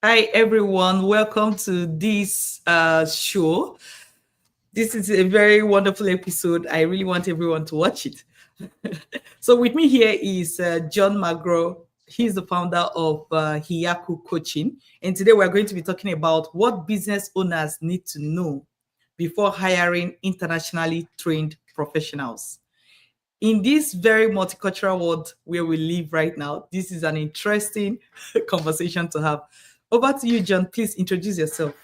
Hi, everyone. Welcome to this show. This is a very wonderful episode. I really want everyone to watch it. So, with me here is John McGraw. He's the founder of Hiyaku Coaching. And today we're going to be talking about what business owners need to know before hiring internationally trained professionals. In this very multicultural world where we live right now, this is an interesting conversation to have. Over to you, John. Please introduce yourself.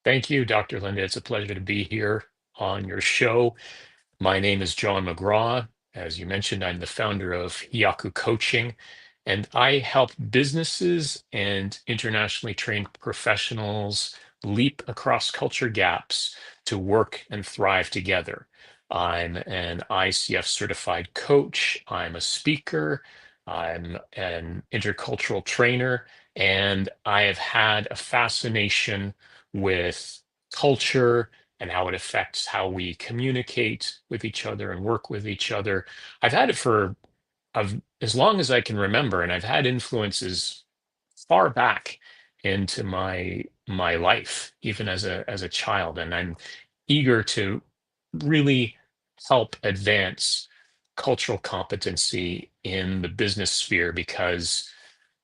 Thank you, Dr. Linda. It's a pleasure to be here on your show. My name is John McGraw. As you mentioned, I'm the founder of Hiyaku Coaching, and I help businesses and internationally trained professionals leap across culture gaps to work and thrive together. I'm an ICF-certified coach. I'm a speaker. I'm an intercultural trainer, and I have had a fascination with culture and how it affects how we communicate with each other and work with each other. I've had it for as long as I can remember, and I've had influences far back into my life, even as a child. And I'm eager to really help advance cultural competency in the business sphere because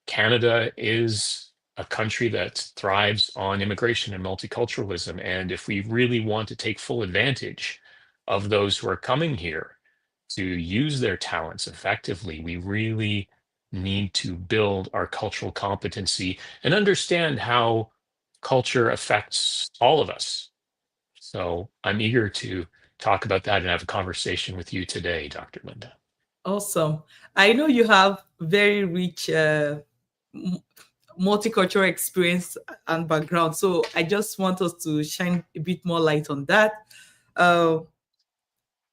Canada is a country that thrives on immigration and multiculturalism. And if we really want to take full advantage of those who are coming here to use their talents effectively, we really need to build our cultural competency and understand how culture affects all of us. So I'm eager to talk about that and have a conversation with you today, Dr. Linda. Awesome. I know you have very rich m- multicultural experience and background. So I just want us to shine a bit more light on that. Uh,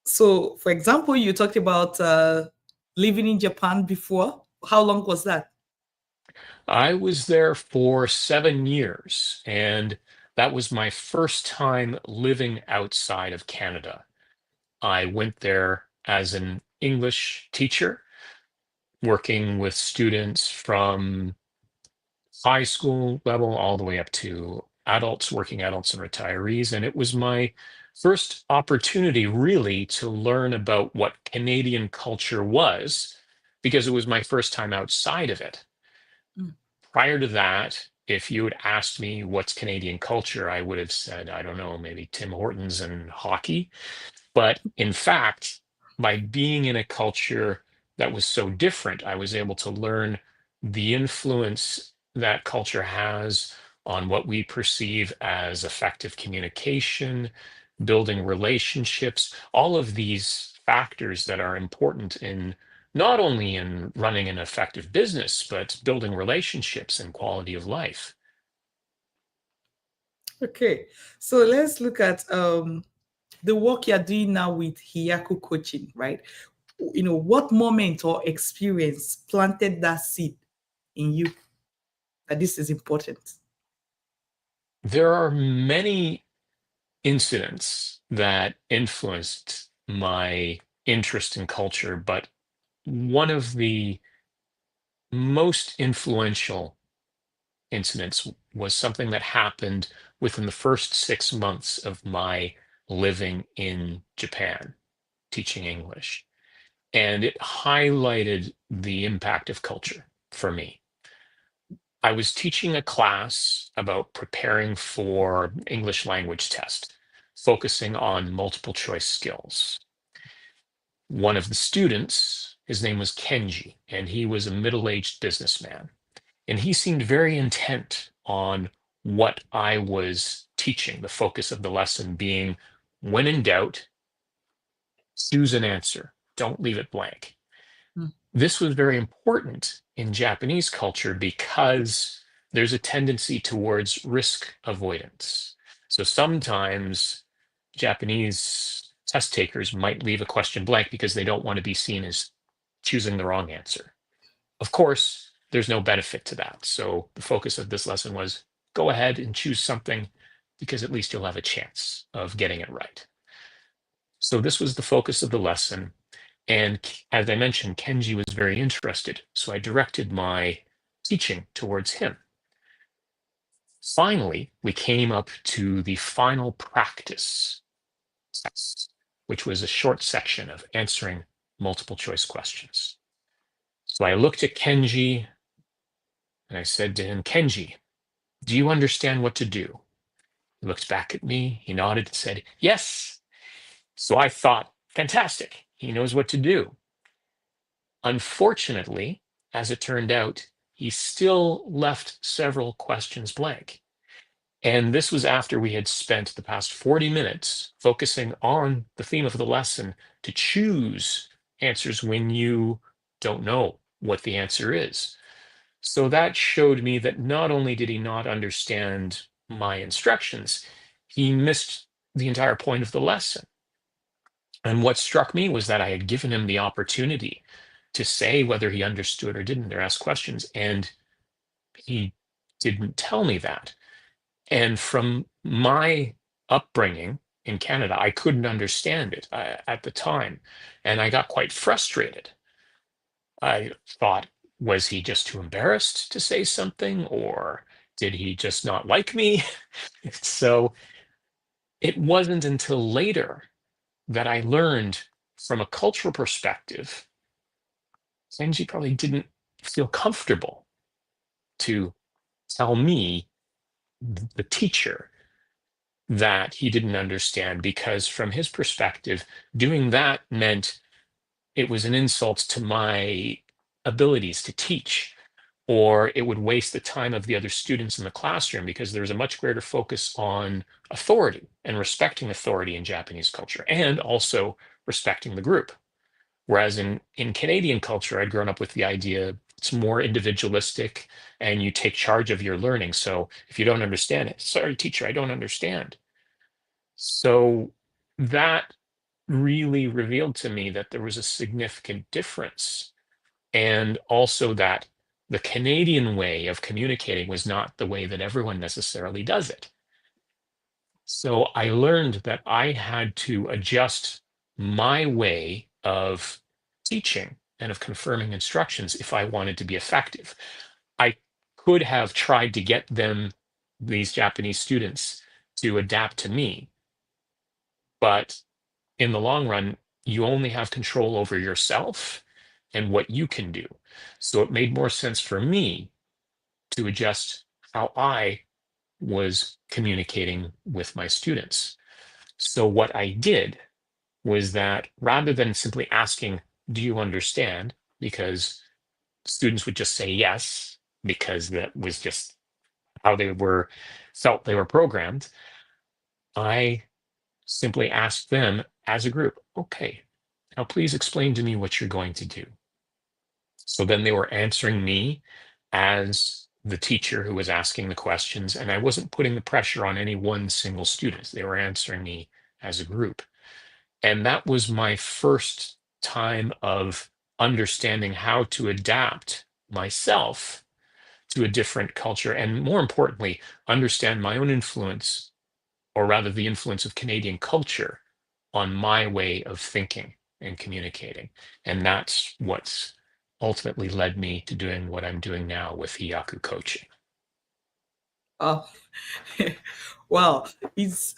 so, for example, you talked about living in Japan before. How long was that? I was there for 7 years, and that was my first time living outside of Canada. I went there as an English teacher, working with students from high school level all the way up to adults, working adults, and retirees. And it was my first opportunity, really, to learn about what Canadian culture was, because it was my first time outside of it. Mm. Prior to that, if you had asked me what's Canadian culture, I would have said, I don't know, maybe Tim Hortons and hockey. But in fact, by being in a culture that was so different, I was able to learn the influence that culture has on what we perceive as effective communication, building relationships, all of these factors that are important in not only in running an effective business, but building relationships and quality of life. Okay. So let's look at the work you're doing now with Hiyaku Coaching, right? What moment or experience planted that seed in you that this is important? There are many incidents that influenced my interest in culture, but one of the most influential incidents was something that happened within the first 6 months of my living in Japan, teaching English. And it highlighted the impact of culture for me. I was teaching a class about preparing for English language test, focusing on multiple choice skills. One of the students, his name was Kenji, and he was a middle-aged businessman. And he seemed very intent on what I was teaching, the focus of the lesson being when in doubt, choose an answer. Don't leave it blank. Mm. This was very important in Japanese culture because there's a tendency towards risk avoidance. So sometimes Japanese test takers might leave a question blank because they don't want to be seen as choosing the wrong answer. Of course, there's no benefit to that. So the focus of this lesson was go ahead and choose something because at least you'll have a chance of getting it right. So this was the focus of the lesson. And as I mentioned, Kenji was very interested. So I directed my teaching towards him. Finally, we came up to the final practice test, which was a short section of answering multiple choice questions. So I looked at Kenji and I said to him, Kenji, do you understand what to do? He looked back at me, he nodded and said, yes. So I thought, fantastic, he knows what to do. Unfortunately, as it turned out, he still left several questions blank. And this was after we had spent the past 40 minutes focusing on the theme of the lesson to choose answers when you don't know what the answer is. So that showed me that not only did he not understand my instructions, he missed the entire point of the lesson. And what struck me was that I had given him the opportunity to say whether he understood or didn't, or ask questions, and he didn't tell me that. And from my upbringing in Canada, I couldn't understand it at the time. And I got quite frustrated. I thought, was he just too embarrassed to say something, or did he just not like me? So it wasn't until later that I learned from a cultural perspective, Kenji probably didn't feel comfortable to tell me, the teacher, that he didn't understand, because from his perspective, doing that meant it was an insult to my abilities to teach, or it would waste the time of the other students in the classroom, because there's a much greater focus on authority and respecting authority in Japanese culture, and also respecting the group. Whereas in Canadian culture, I'd grown up with the idea it's more individualistic and you take charge of your learning. So if you don't understand it, sorry, teacher, I don't understand. So that really revealed to me that there was a significant difference, and also that the Canadian way of communicating was not the way that everyone necessarily does it. So I learned that I had to adjust my way of teaching and of confirming instructions if I wanted to be effective. I could have tried to get them, these Japanese students, to adapt to me, but in the long run, you only have control over yourself and what you can do. So it made more sense for me to adjust how I was communicating with my students. So what I did was that rather than simply asking, do you understand? Because students would just say yes, because that was just how they were felt they were programmed. I simply asked them as a group, okay, now please explain to me what you're going to do. So then they were answering me as the teacher who was asking the questions, and I wasn't putting the pressure on any one single student. They were answering me as a group. And that was my first time of understanding how to adapt myself to a different culture, and more importantly, understand my own influence, or rather the influence of Canadian culture, on my way of thinking and communicating. And that's what's ultimately led me to doing what I'm doing now with Hiyaku Coaching. Oh, wow. It's,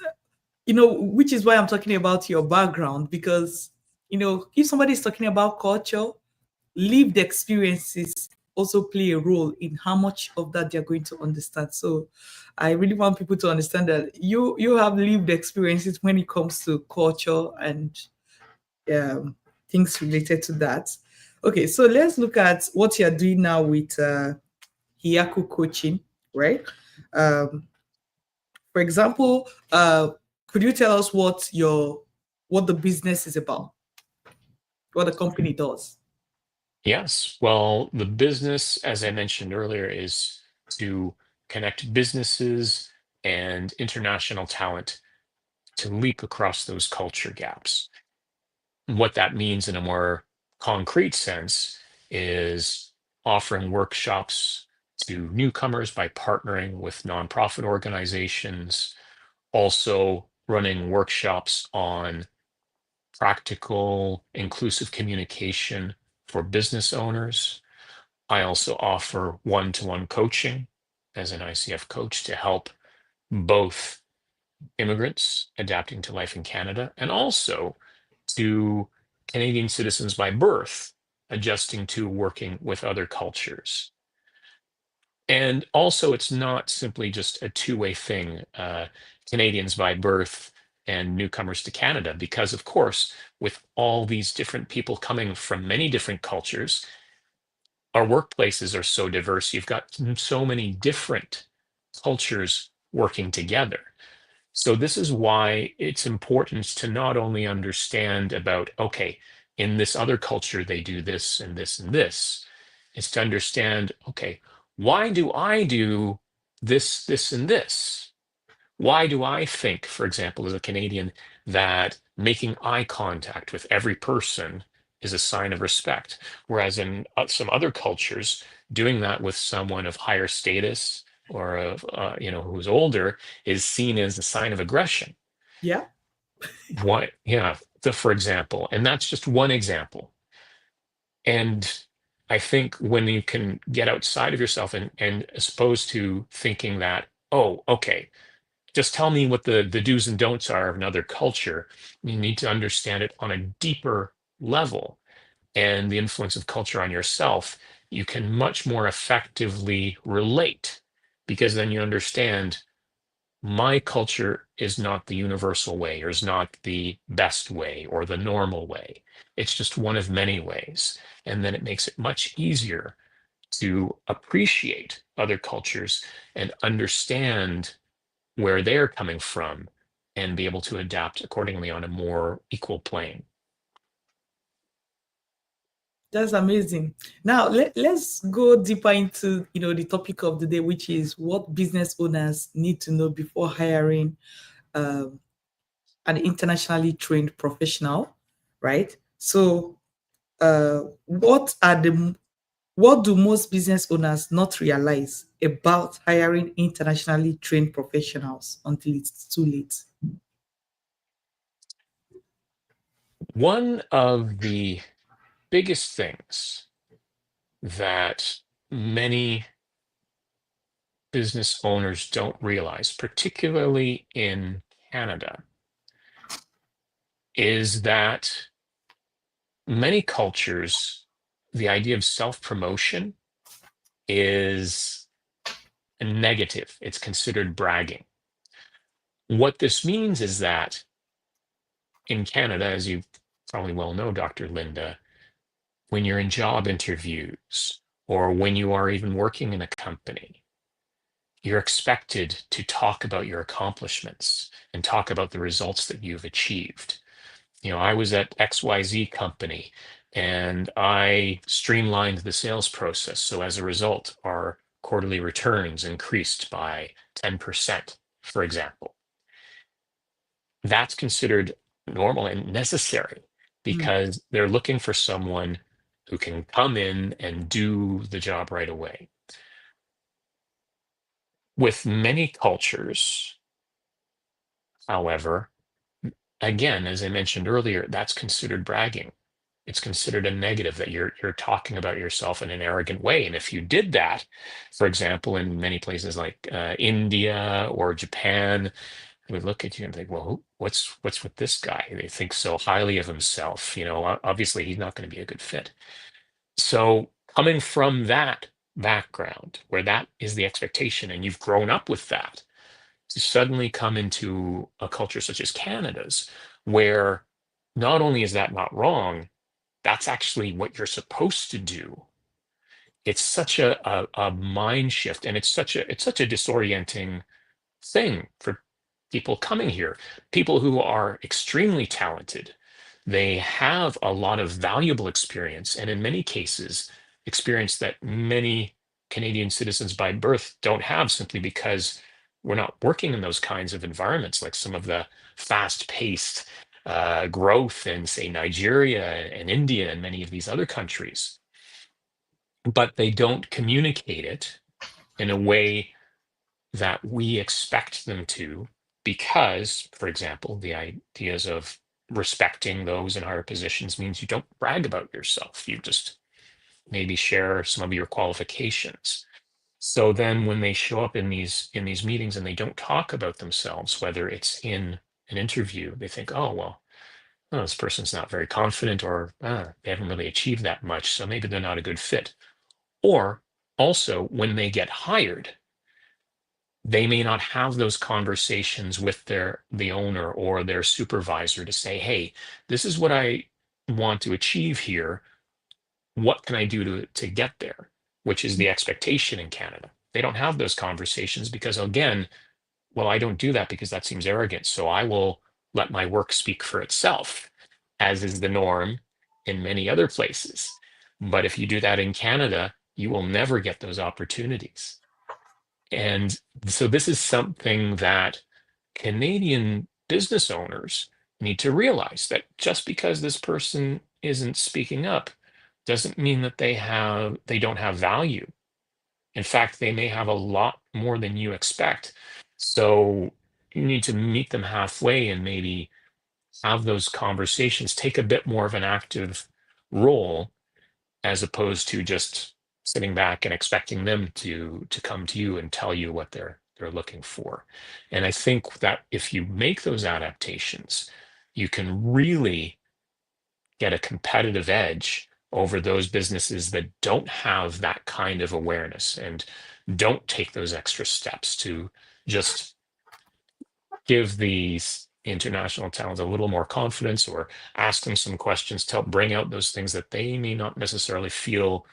which is why I'm talking about your background, because, if somebody's talking about culture, lived experiences also play a role in how much of that they're going to understand. So I really want people to understand that you have lived experiences when it comes to culture and things related to that. Okay, so let's look at what you're doing now with Hiyaku Coaching, right? Um, for example, could you tell us what the business is about, what the company does? Yes. Well, the business, as I mentioned earlier, is to connect businesses and international talent to leap across those culture gaps. What that means in a more concrete sense is offering workshops to newcomers by partnering with nonprofit organizations, also running workshops on practical, inclusive communication for business owners. I also offer one to one coaching as an ICF coach to help both immigrants adapting to life in Canada and also to Canadian citizens by birth adjusting to working with other cultures. And also, it's not simply just a two-way thing, Canadians by birth and newcomers to Canada, because of course, with all these different people coming from many different cultures, our workplaces are so diverse. You've got so many different cultures working together. So this is why it's important to not only understand about, okay, in this other culture, they do this and this and this. It's to understand, okay, why do I do this, this, and this? Why do I think, for example, as a Canadian, that making eye contact with every person is a sign of respect, whereas in some other cultures, doing that with someone of higher status or of who's older is seen as a sign of aggression. Yeah. Why? Yeah, for example, and that's just one example. And I think when you can get outside of yourself and as opposed to thinking that, oh, okay, just tell me what the do's and don'ts are of another culture. You need to understand it on a deeper level and the influence of culture on yourself. You can much more effectively relate because then you understand my culture is not the universal way or is not the best way or the normal way. It's just one of many ways. And then it makes it much easier to appreciate other cultures and understand where they're coming from and be able to adapt accordingly on a more equal plane. That's amazing. Now let's go deeper into the topic of the day, which is what business owners need to know before hiring um, an internationally trained professional, right? So, what do most business owners not realize about hiring internationally trained professionals until it's too late? One of the biggest things that many business owners don't realize, particularly in Canada, is that many cultures, the idea of self-promotion is negative. It's considered bragging. What this means is that in Canada, as you probably well know, Dr. Linda, when you're in job interviews or when you are even working in a company, you're expected to talk about your accomplishments and talk about the results that you've achieved. I was at XYZ company and I streamlined the sales process. So as a result, our quarterly returns increased by 10%, for example. That's considered normal and necessary Mm. because they're looking for someone who can come in and do the job right away. With many cultures, however, again, as I mentioned earlier, that's considered bragging. It's considered a negative that you're talking about yourself in an arrogant way. And if you did that, for example, in many places like India or Japan, they would look at you and think, "Well, what's with this guy? They think so highly of himself. Obviously he's not going to be a good fit." So coming from that background, where that is the expectation, and you've grown up with that, to suddenly come into a culture such as Canada's, where not only is that not wrong, that's actually what you're supposed to do. It's such a mind shift, and it's such a disorienting thing for people coming here, people who are extremely talented. They have a lot of valuable experience, and in many cases, experience that many Canadian citizens by birth don't have simply because we're not working in those kinds of environments, like some of the fast-paced growth in, say, Nigeria and India and many of these other countries. But they don't communicate it in a way that we expect them to, because, for example, the ideas of respecting those in higher positions means you don't brag about yourself. You just maybe share some of your qualifications. So then when they show up in these meetings and they don't talk about themselves, whether it's in an interview, they think, oh, well, oh, this person's not very confident, or they haven't really achieved that much, so maybe they're not a good fit. Or also when they get hired, they may not have those conversations with the owner or their supervisor to say, hey, this is what I want to achieve here. What can I do to get there? Which is the expectation in Canada. They don't have those conversations because, again, well, I don't do that because that seems arrogant. So I will let my work speak for itself, as is the norm in many other places. But if you do that in Canada, you will never get those opportunities. And so this is something that Canadian business owners need to realize, that just because this person isn't speaking up doesn't mean that they don't have value. In fact, they may have a lot more than you expect. So you need to meet them halfway and maybe have those conversations, take a bit more of an active role as opposed to just sitting back and expecting them to come to you and tell you what they're looking for. And I think that if you make those adaptations, you can really get a competitive edge over those businesses that don't have that kind of awareness and don't take those extra steps to just give these international talents a little more confidence, or ask them some questions to help bring out those things that they may not necessarily feel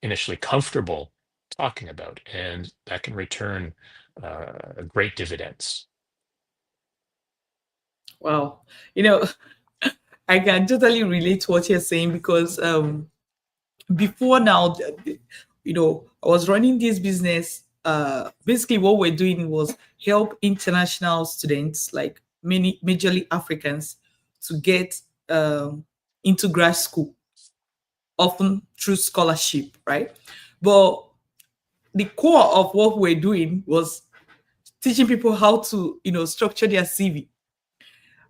initially comfortable talking about, and that can return great dividends. Wow. You know, I can totally relate to what you're saying because before now, I was running this business. Basically, what we're doing was help international students, like many majorly Africans, to get into grad school, often through scholarship, right? But the core of what we're doing was teaching people how to, structure their CV.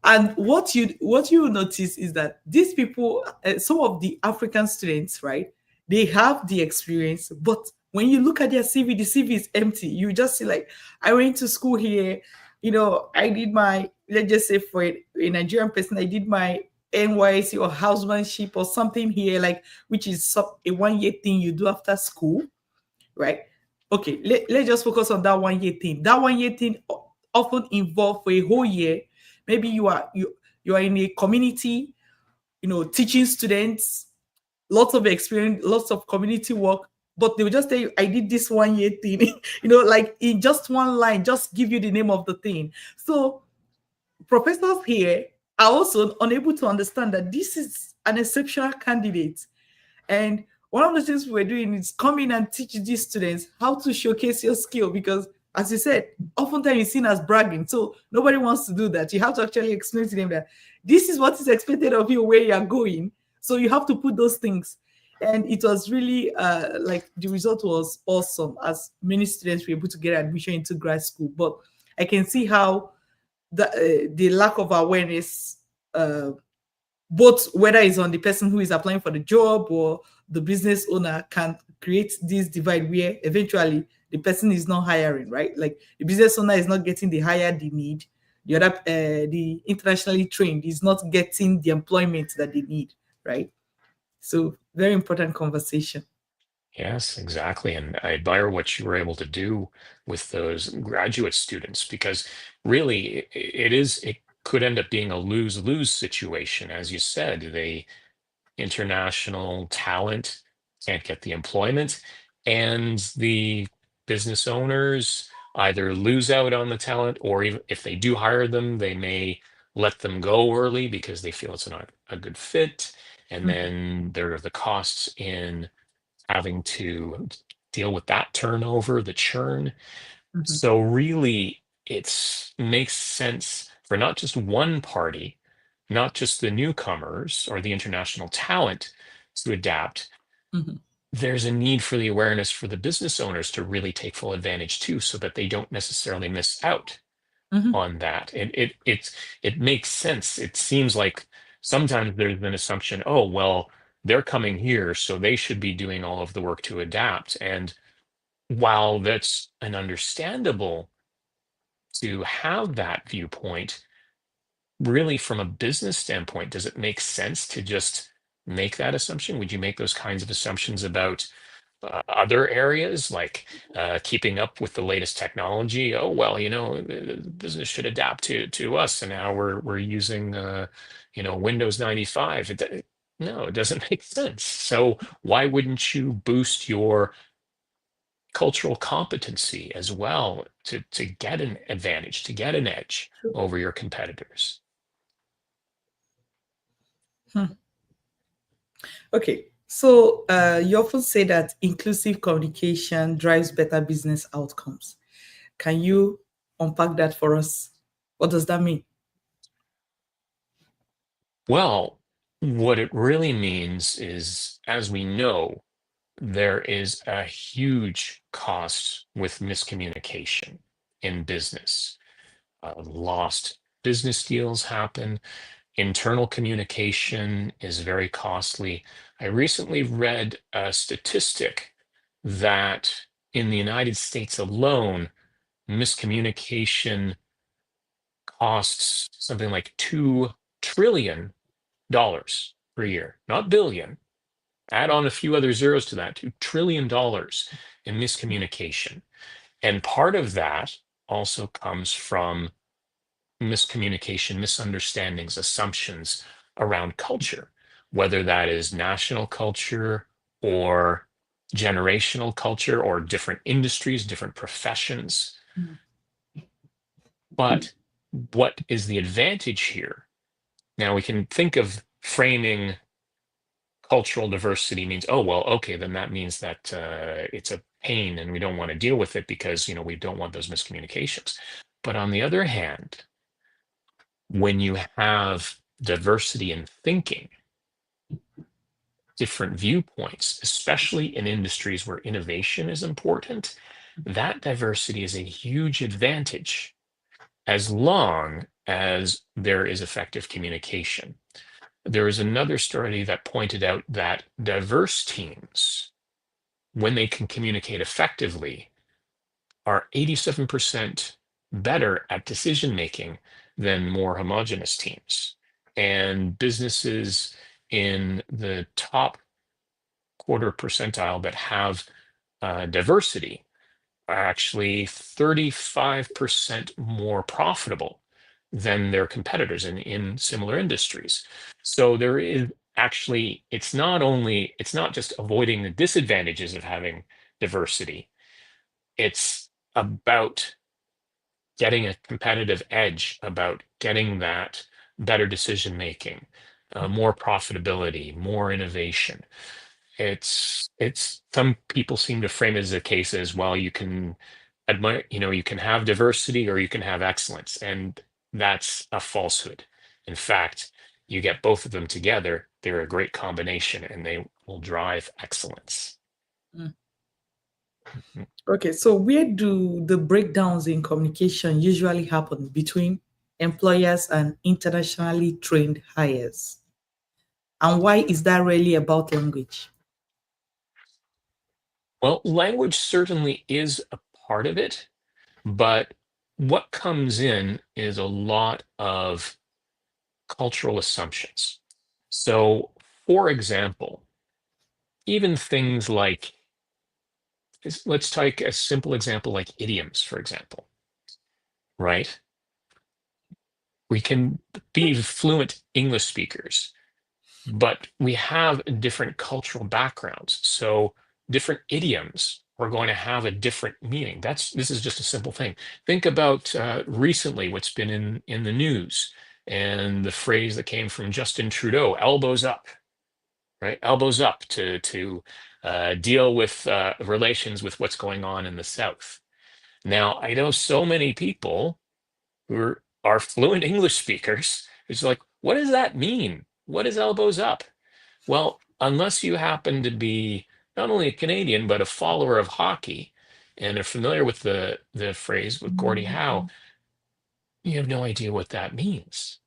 And what you will notice is that these people, some of the African students, right, they have the experience, but when you look at their CV, the CV is empty. You just see like, I went to school here, I did my, let's just say for a Nigerian person, I did my NYC or housemanship or something here, like, which is a 1 year thing you do after school, right? Okay, let's just focus on that 1 year thing. That 1 year thing often involve for a whole year. Maybe you are in a community, teaching students, lots of experience, lots of community work, but they will just tell you, I did this 1 year thing, like in just one line, just give you the name of the thing. So professors here are also unable to understand that this is an exceptional candidate. And one of the things we're doing is come in and teach these students how to showcase your skill, because as you said, oftentimes it's seen as bragging. So nobody wants to do that. You have to actually explain to them that this is what is expected of you where you're going. So you have to put those things. And it was really like the result was awesome, as many students were able to get admission into grad school. But I can see how the lack of awareness, both whether it's on the person who is applying for the job or the business owner, can create this divide where eventually the person is not hiring, right? Like the business owner is not getting the hire they need. The other, the internationally trained is not getting the employment that they need, right? So very important conversation. Yes, exactly. And I admire what you were able to do with those graduate students, because really it could end up being a lose-lose situation. As you said, they international talent can't get the employment, and the business owners either lose out on the talent, or even if they do hire them, they may let them go early because they feel it's not a good fit. And Mhm, then there are the costs in having to deal with that turnover, the churn. mhm, So really, it's makes sense for not just one party, not just the newcomers or the international talent to adapt. mhm, There's a need for the awareness for the business owners to really take full advantage too, so that they don't necessarily miss out mhm, on that. And it makes sense. It seems like sometimes there's an assumption, oh, well, they're coming here, so they should be doing all of the work to adapt. And while that's an understandable to have that viewpoint, really from a business standpoint, does it make sense to just make that assumption? Would you make those kinds of assumptions about other areas like keeping up with the latest technology? Oh, well, the business should adapt to us, and now we're using Windows 95. No, it doesn't make sense. So why wouldn't you boost your cultural competency as well to get an advantage, to get an edge over your competitors? Hmm. Okay. So you often say that inclusive communication drives better business outcomes. Can you unpack that for us? What does that mean? Well, what it really means is, as we know, there is a huge cost with miscommunication in business. Lost business deals happen. Internal communication is very costly. I recently read a statistic that in the United States alone, miscommunication costs something like $2 trillion per year, not billion. Add on a few other zeros to that, $2 trillion in miscommunication. And part of that also comes from miscommunication, misunderstandings, assumptions around culture, whether that is national culture or generational culture or different industries, different professions. Mm. But what is the advantage here? Now we can think of framing cultural diversity means, oh, well, okay, then that means that it's a pain and we don't want to deal with it because, we don't want those miscommunications. But on the other hand, when you have diversity in thinking, different viewpoints, especially in industries where innovation is important, that diversity is a huge advantage as long as there is effective communication. There is another study that pointed out that diverse teams, when they can communicate effectively, are 87% better at decision making than more homogenous teams. And businesses in the top quarter percentile that have diversity are actually 35% more profitable than their competitors in similar industries. So there is actually, it's not just avoiding the disadvantages of having diversity, it's about getting a competitive edge, about getting that better decision making, more profitability, more innovation. It's some people seem to frame it as a case as well. You can admire, you can have diversity or you can have excellence, and that's a falsehood. In fact, you get both of them together, they're a great combination, and they will drive excellence. Mm. Mhm. Okay, so where do the breakdowns in communication usually happen between employers and internationally trained hires? And why is that really about language? Well, language certainly is a part of it, but what comes in is a lot of cultural assumptions. So, for example, even things like, let's take a simple example like idioms, for example, right? We can be fluent English speakers, but we have different cultural backgrounds. So different idioms are going to have a different meaning. This is just a simple thing. Think about recently what's been in the news and the phrase that came from Justin Trudeau, elbows up, right? Elbows up to deal with relations with what's going on in the South. Now, I know so many people who are fluent English speakers. It's like, what does that mean? What is elbows up? Well, unless you happen to be not only a Canadian, but a follower of hockey and are familiar with the phrase with Gordie Howe, you have no idea what that means.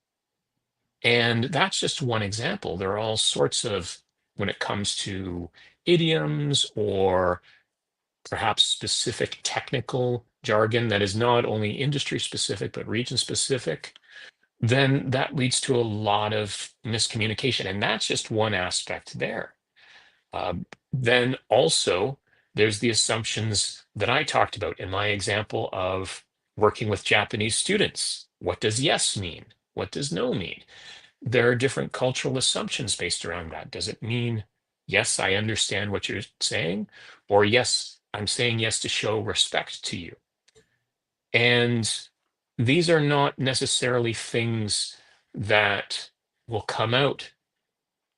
And that's just one example. There are all sorts of, when it comes to idioms or perhaps specific technical jargon that is not only industry specific, but region specific, then that leads to a lot of miscommunication. And that's just one aspect there. Then also, there's the assumptions that I talked about in my example of working with Japanese students. What does yes mean? What does no mean? There are different cultural assumptions based around that. Does it mean, yes, I understand what you're saying, or yes, I'm saying yes to show respect to you? And these are not necessarily things that will come out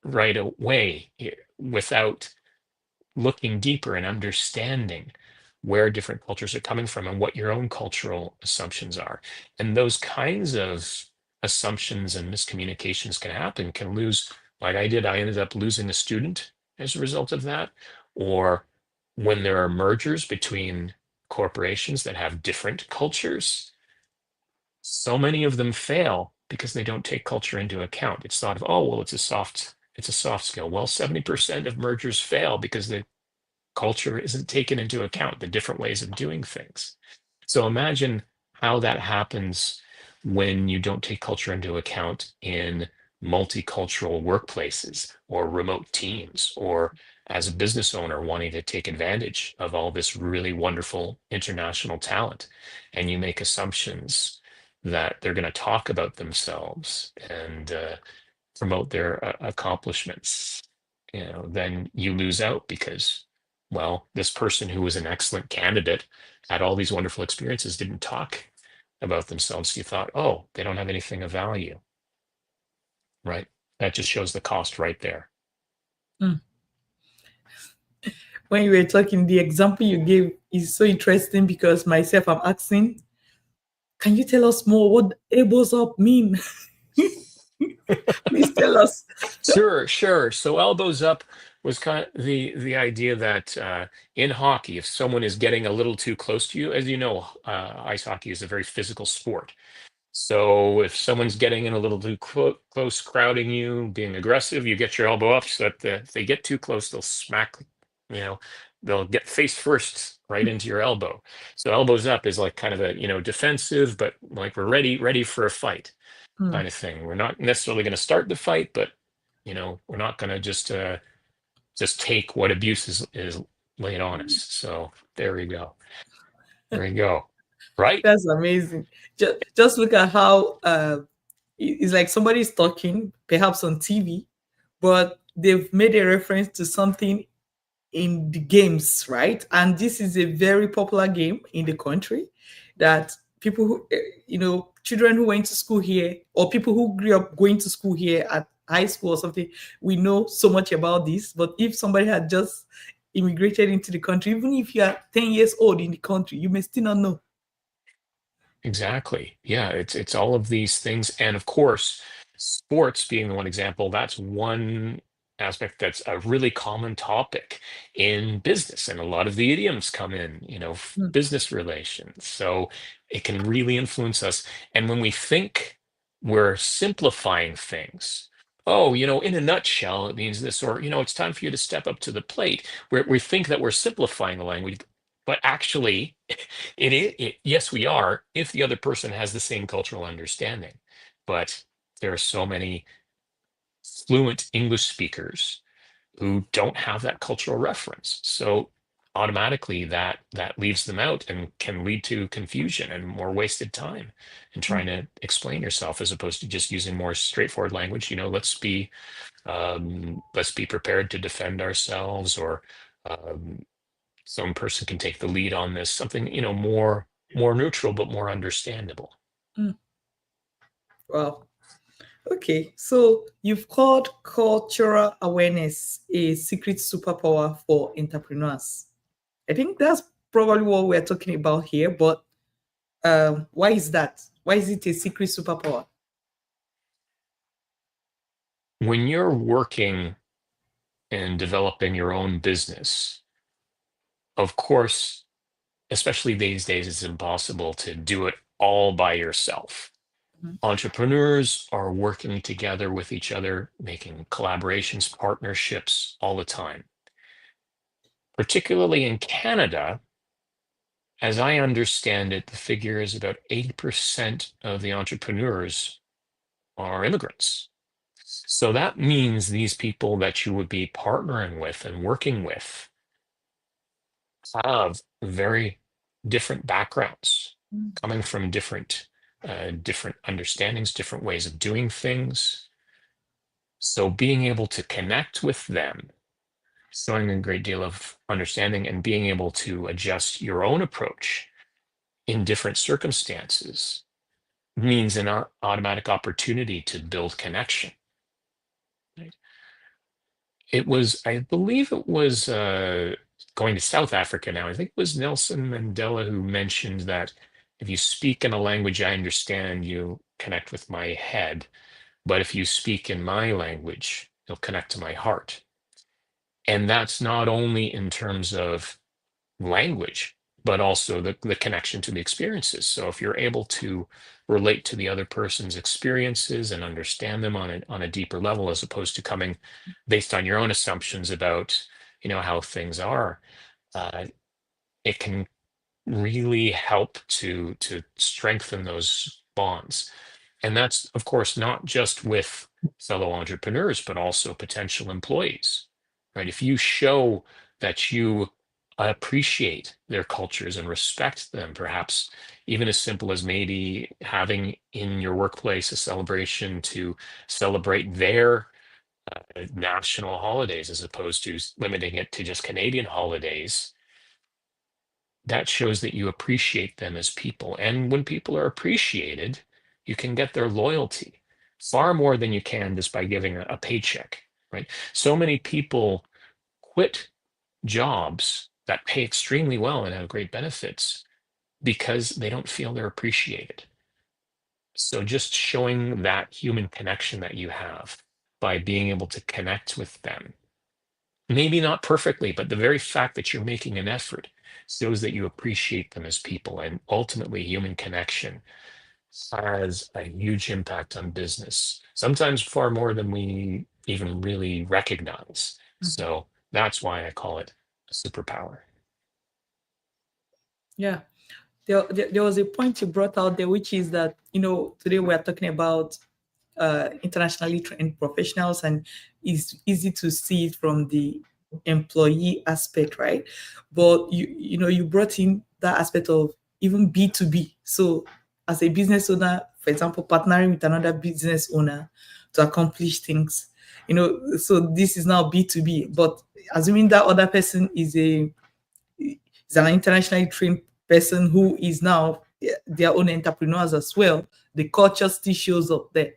right away without looking deeper and understanding where different cultures are coming from and what your own cultural assumptions are. And those kinds of assumptions and miscommunications can happen, can lose, like I did, I ended up losing a student as a result of that. Or when there are mergers between corporations that have different cultures, so many of them fail because they don't take culture into account. It's thought of, oh, well, it's a soft skill. Well, 70% of mergers fail because the culture isn't taken into account, the different ways of doing things. So imagine how that happens when you don't take culture into account in multicultural workplaces or remote teams, or as a business owner wanting to take advantage of all this really wonderful international talent. And you make assumptions that they're going to talk about themselves and promote their accomplishments. Then you lose out because, well, this person who was an excellent candidate, had all these wonderful experiences, didn't talk about themselves. You thought, oh, they don't have anything of value, right? That just shows the cost right there. Mm. When you were talking, the example you gave is so interesting because myself, I'm asking, can you tell us more what elbows up mean? Please tell us. Sure, sure. So elbows up was kind of the idea that in hockey, if someone is getting a little too close to you, as you know, ice hockey is a very physical sport. So if someone's getting in a little too close, crowding you, being aggressive, you get your elbow up so that if they get too close, they'll smack, you know, they'll get face first right into your elbow. So elbows up is like kind of a, defensive, but like we're ready for a fight Mm. kind of thing. We're not necessarily going to start the fight, but we're not going to just take what abuse is laid on us. So there we go. There we go. Right? That's amazing. Just look at how it's like somebody's talking, perhaps on TV, but they've made a reference to something in the games, right? And this is a very popular game in the country that people who, children who went to school here or people who grew up going to school here at high school or something, we know so much about this. But if somebody had just immigrated into the country, even if you are 10 years old in the country, you may still not know. Exactly. Yeah, it's all of these things. And of course, sports being the one example, that's one aspect that's a really common topic in business. And a lot of the idioms come in, Mm, business relations. So it can really influence us. And when we think we're simplifying things, oh, in a nutshell, it means this, or, it's time for you to step up to the plate. We think that we're simplifying the language, but actually, yes, we are, if the other person has the same cultural understanding. But there are so many fluent English speakers who don't have that cultural reference. So automatically that leaves them out and can lead to confusion and more wasted time in mm, trying to explain yourself as opposed to just using more straightforward language. Let's be prepared to defend ourselves, or um, some person can take the lead on this, something, more neutral but more understandable. mm. Wow. Okay, so you've called cultural awareness a secret superpower for entrepreneurs. I think that's probably what we're talking about here, but why is that? Why is it a secret superpower? When you're working and developing your own business, of course, especially these days, it's impossible to do it all by yourself. Mhm. Entrepreneurs are working together with each other, making collaborations, partnerships all the time. Particularly in Canada, as I understand it, the figure is about 80% of the entrepreneurs are immigrants. So that means these people that you would be partnering with and working with have very different backgrounds, Mm. coming from different understandings, different ways of doing things. So being able to connect with them, showing a great deal of understanding and being able to adjust your own approach in different circumstances means an automatic opportunity to build connection. Right? It was, I believe it was going to South Africa now. I think it was Nelson Mandela who mentioned that if you speak in a language I understand, you connect with my head. But if you speak in my language, you'll connect to my heart. And that's not only in terms of language, but also the connection to the experiences. So if you're able to relate to the other person's experiences and understand them on a deeper level, as opposed to coming based on your own assumptions about, how things are, uh, it can really help to strengthen those bonds. And that's, of course, not just with fellow entrepreneurs, but also potential employees, right? If you show that you appreciate their cultures and respect them, perhaps even as simple as maybe having in your workplace a celebration to celebrate their national holidays as opposed to limiting it to just Canadian holidays, that shows that you appreciate them as people. And when people are appreciated, you can get their loyalty far more than you can just by giving a paycheck, right? So many people quit jobs that pay extremely well and have great benefits because they don't feel they're appreciated. So just showing that human connection that you have by being able to connect with them, maybe not perfectly, but the very fact that you're making an effort shows that you appreciate them as people. And ultimately, human connection has a huge impact on business, sometimes far more than we even really recognize. Mhm. So that's why I call it a superpower. Yeah. There was a point you brought out there, which is that, today we're talking about internationally trained professionals, and it's easy to see it from the employee aspect, right? But you brought in that aspect of even B2B. So as a business owner, for example, partnering with another business owner to accomplish things, so this is now B2B. But assuming that other person is an internationally trained person who is now their own entrepreneurs as well, the culture still shows up there.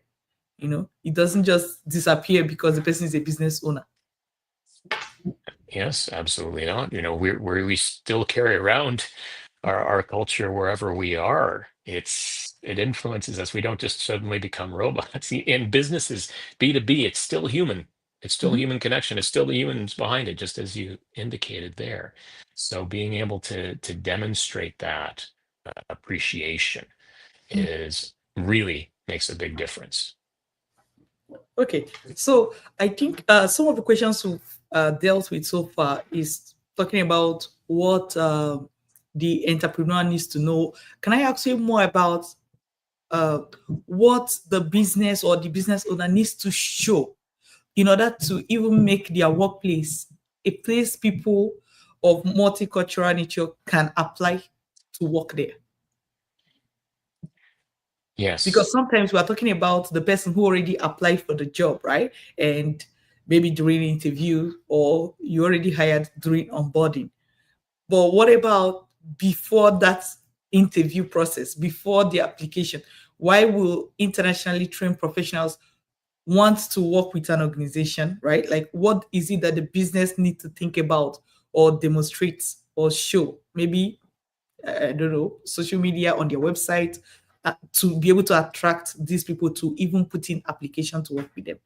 It doesn't just disappear because the person is a business owner. Yes, absolutely not. We still carry around our culture wherever we are. It influences us. We don't just suddenly become robots. In businesses, B2B, it's still human. It's still Mhm. human connection. It's still the humans behind it, just as you indicated there. So being able to demonstrate that appreciation is really makes a big difference. Okay, so I think some of the questions we've dealt with so far is talking about what the entrepreneur needs to know. Can I ask you more about uh, what the business or the business owner needs to show in order to even make their workplace a place people of multicultural nature can apply to work there? Because Yes. sometimes we are talking about the person who already applied for the job, right? And maybe during interview or you already hired during onboarding. But what about before that interview process, before the application? Why will internationally trained professionals want to work with an organization, right? Like, what is it that the business need to think about or demonstrate or show? Maybe, I don't know, social media on their website to be able to attract these people to even put in application to work with them.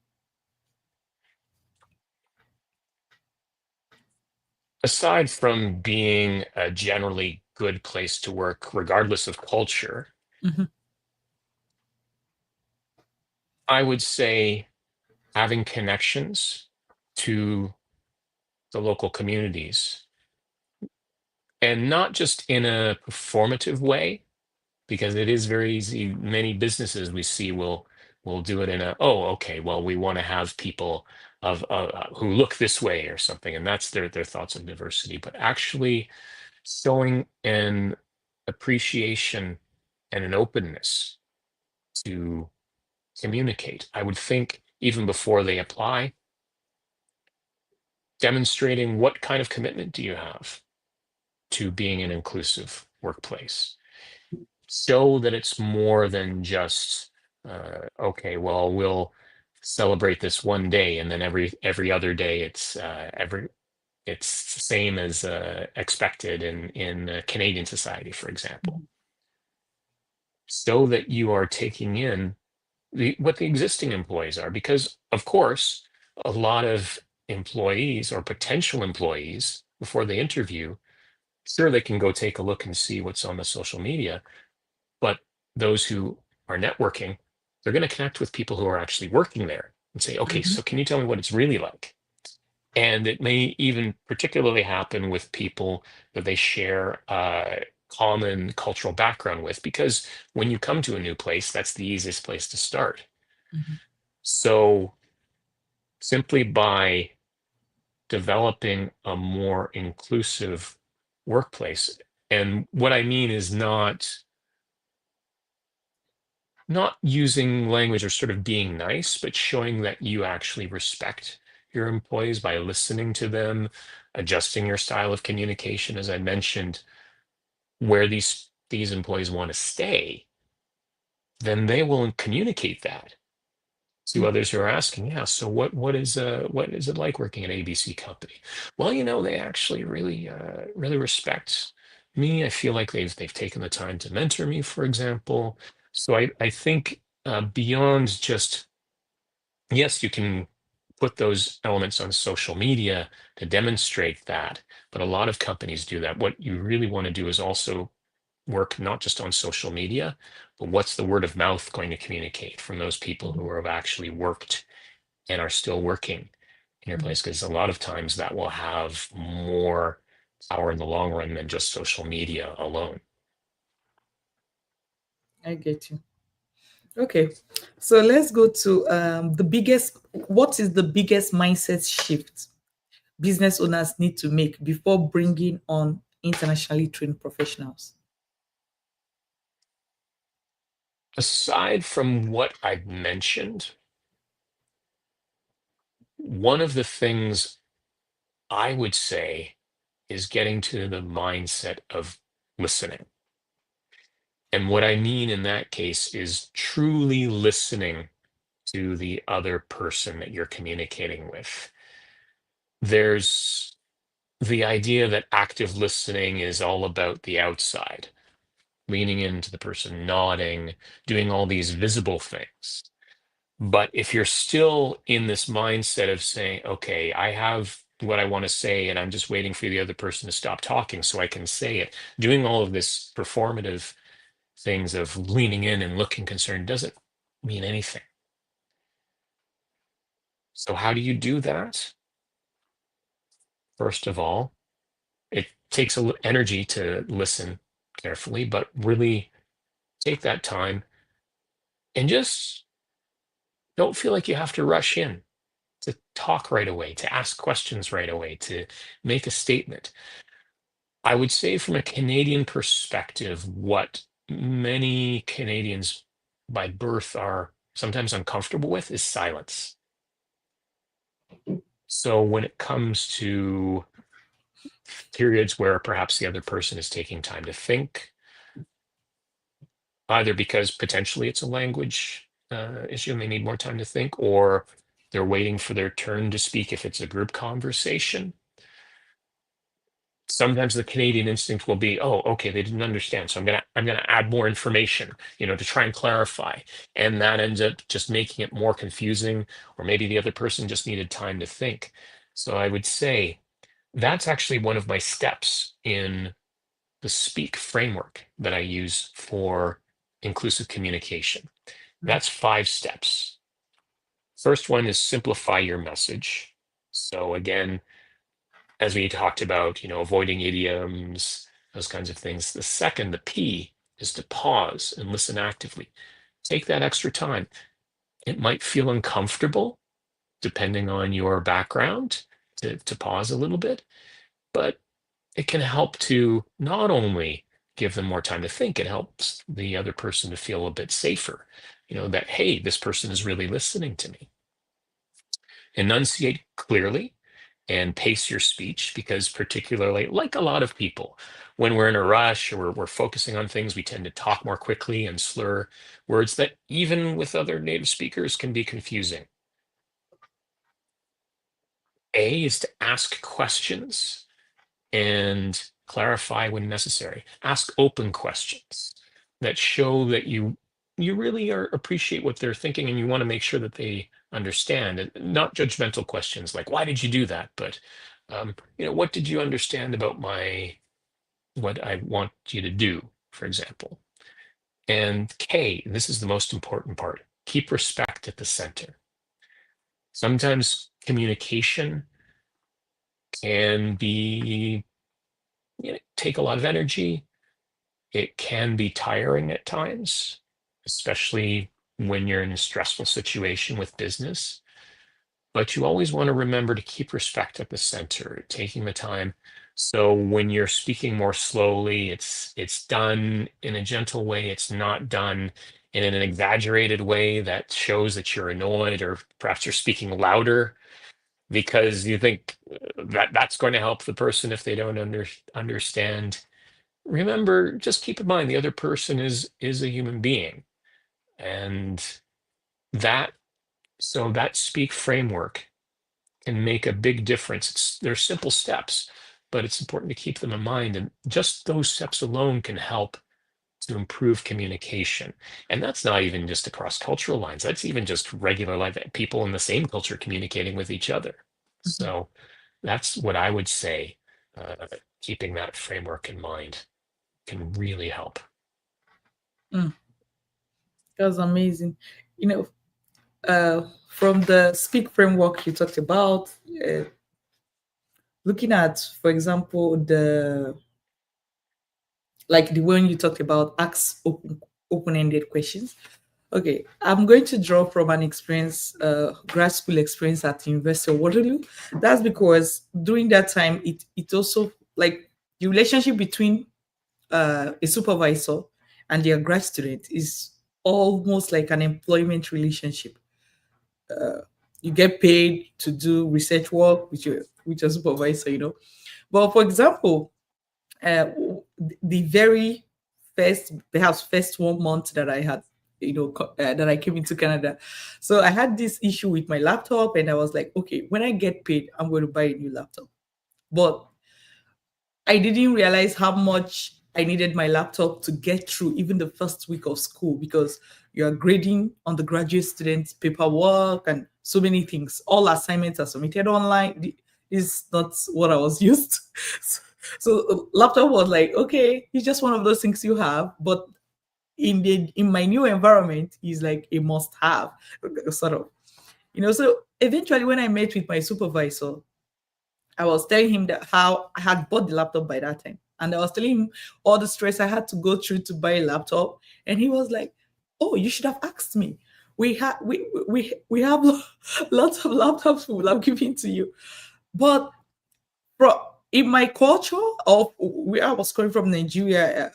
Aside from being a generally good place to work, regardless of culture, Mhm. I would say having connections to the local communities and not just in a performative way, because it is very easy. Many businesses we see will do it in a, oh, okay, well, we want to have people of who look this way or something, and that's their thoughts of diversity. But actually showing an appreciation and an openness to communicate. I would think even before they apply, demonstrating what kind of commitment do you have to being an inclusive workplace. Show that it's more than just okay, well, we'll celebrate this one day, and then every other day it's the same as expected in Canadian society, for example. So that you are taking in what the existing employees are, because of course a lot of employees or potential employees, before they interview, sure, they can go take a look and see what's on the social media, but those who are networking, they're going to connect with people who are actually working there and say, okay, Mhm. so can you tell me what it's really like? And it may even particularly happen with people that they share a common cultural background with, because when you come to a new place, that's the easiest place to start. Mhm. So simply by developing a more inclusive workplace, and what I mean is not using language or sort of being nice, but showing that you actually respect your employees by listening to them, adjusting your style of communication, as I mentioned, where these employees want to stay, then they will communicate that to Mhm. others who are asking, yeah, so what is it like working at ABC company? Well, they actually really respect me. I feel like they've taken the time to mentor me, for example. So I think beyond just, yes, you can put those elements on social media to demonstrate that, but a lot of companies do that. What you really want to do is also work not just on social media, but what's the word of mouth going to communicate from those people who have actually worked and are still working in your Mhm. place? Because a lot of times that will have more power in the long run than just social media alone. I get you. Okay, so let's go to the biggest. What is the biggest mindset shift business owners need to make before bringing on internationally trained professionals? Aside from what I've mentioned, one of the things I would say is getting to the mindset of listening. And what I mean in that case is truly listening to the other person that you're communicating with. There's the idea that active listening is all about the outside, leaning into the person, nodding, doing all these visible things. But if you're still in this mindset of saying, okay, I have what I want to say, and I'm just waiting for the other person to stop talking so I can say it, doing all of this performative things of leaning in and looking concerned doesn't mean anything. So, how do you do that? First of all, it takes energy to listen carefully, but really take that time and just don't feel like you have to rush in to talk right away, to ask questions right away, to make a statement. I would say, from a Canadian perspective, what many Canadians by birth are sometimes uncomfortable with is silence. So when it comes to periods where perhaps the other person is taking time to think, either because potentially it's a language issue and they need more time to think, or they're waiting for their turn to speak if it's a group conversation. Sometimes the Canadian instinct will be, oh, okay, they didn't understand, so I'm gonna add more information, to try and clarify, and that ends up just making it more confusing, or maybe the other person just needed time to think. So I would say that's actually one of my steps in the speak framework that I use for inclusive communication. Mhm. That's 5 steps. First one is simplify your message. So again, as we talked about, avoiding idioms, those kinds of things. The second, the P, is to pause and listen actively. Take that extra time. It might feel uncomfortable depending on your background to pause a little bit, but it can help to not only give them more time to think, it helps the other person to feel a bit safer, that, hey, this person is really listening to me. Enunciate clearly and pace your speech, because particularly, like a lot of people, when we're in a rush or we're focusing on things, we tend to talk more quickly and slur words that even with other native speakers can be confusing. A is to ask questions and clarify when necessary. Ask open questions that show that you really appreciate what they're thinking, and you want to make sure that they understand, and not judgmental questions like, why did you do that? But what did you understand about what I want you to do, for example. And K, this is the most important part, keep respect at the center. Sometimes communication can be, take a lot of energy. It can be tiring at times, especially when you're in a stressful situation with business. But you always want to remember to keep respect at the center, taking the time. So when you're speaking more slowly, it's done in a gentle way. It's not done in an exaggerated way that shows that you're annoyed, or perhaps you're speaking louder because you think that that's going to help the person if they don't understand. Remember, just keep in mind the other person is a human being, and that that speak framework can make a big difference. They're simple steps, but it's important to keep them in mind, and just those steps alone can help to improve communication. And that's not even just across cultural lines, that's even just regular life, people in the same culture communicating with each other. So that's what I would say. Keeping that framework in mind can really help. Mm, that's amazing. You know, from the speak framework you talked about, looking at, for example, the one you talked about, ask open-ended questions. Okay, I'm going to draw from an experience, grad school experience at University of Waterloo. That's because during that time, it also, like, the relationship between a supervisor and their grad student is almost like an employment relationship. You get paid to do research work with your supervisor, But for example, uh, the very perhaps first 1 month that I had, that I came into Canada. So I had this issue with my laptop, and I was like, okay, when I get paid, I'm going to buy a new laptop. But I didn't realize how much I needed my laptop to get through even the first week of school, because you're grading undergraduate students' paperwork and so many things. All assignments are submitted online. Is not what I was used to. So laptop was like, okay, it's just one of those things you have, but in my new environment is like a must have, sort of. So eventually when I met with my supervisor, I was telling him that how I had bought the laptop by that time. And I was telling him all the stress I had to go through to buy a laptop. And he was like, oh, you should have asked me. We have lots of laptops we will have given to you. But in my culture of where I was coming from, Nigeria,